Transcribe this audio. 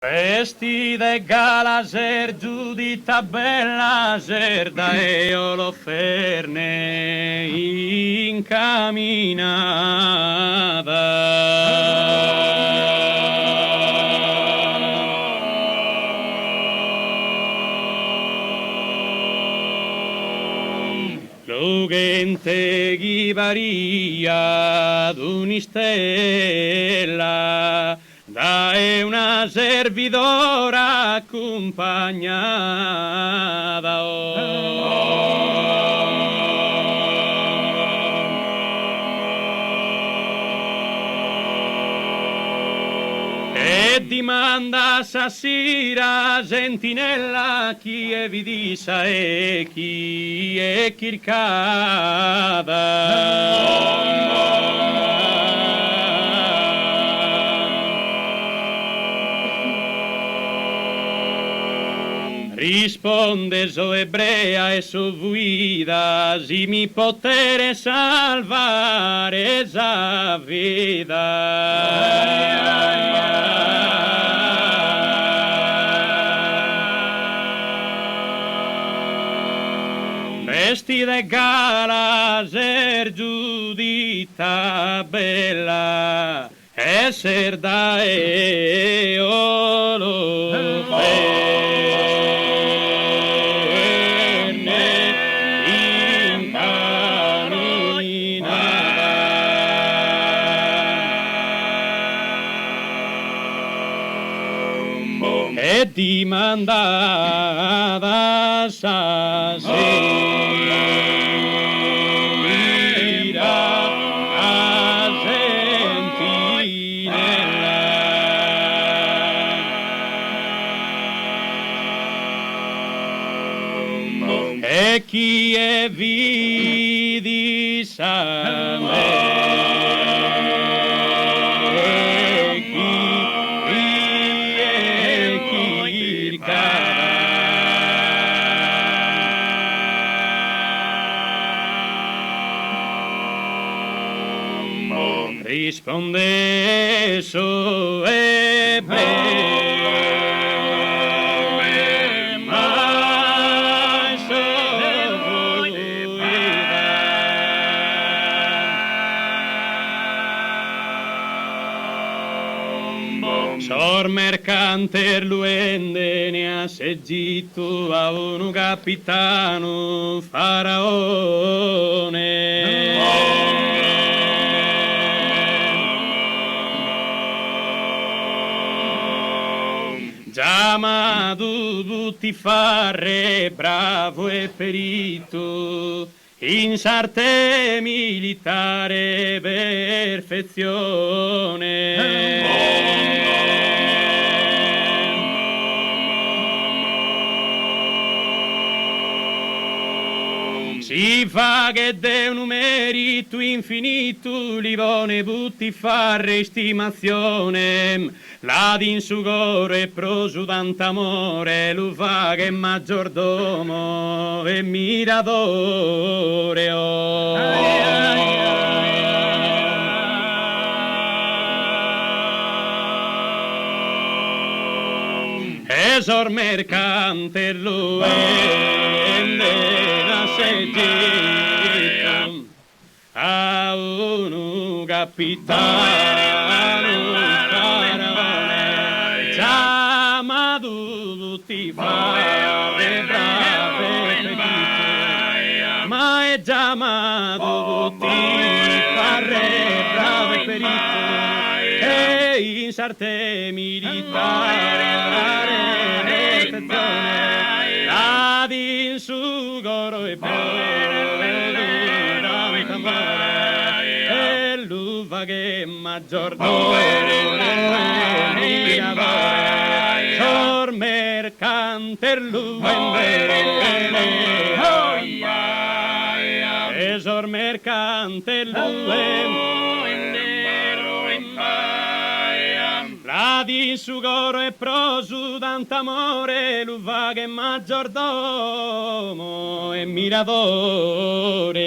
Vestita e gala ser giudita bella ser da eolo ferne incamminata. Lo gente ghivaria d'un'istella da una servidora accompagnata. E dimanda sassira sentinella chi è vidisa e chi è Risponde so ebrea e so guida, si mi potere salvare esa vida. Vestida e gala ser giudita bella, esser da eolo e dimandata stasera a sentinella. E chi è vidi sa risponde so mai so Sor mercante luende ne ha seggito a un capitano faraone. Chiamato Buttifarre, bravo e perito, in sarte militare perfezione. Si fa che de un merito infinito, livone Buttifarre stimazione, la d'insugoro e prosudante amore, lo fa che maggiordomo e miradore. Esor mercante lo seggito a un capitano faraone, chiamato Buttifarre bravo e perito, ma è chiamato Buttifarre bravo e perito, e in sarte militare perfezione, la d'insugoro e e l'uva che maggiordomo Sor mercante l'uva e sor mercante l'uva la d'insugoro e prosudante amore, l'uva che maggiordomo e miradore.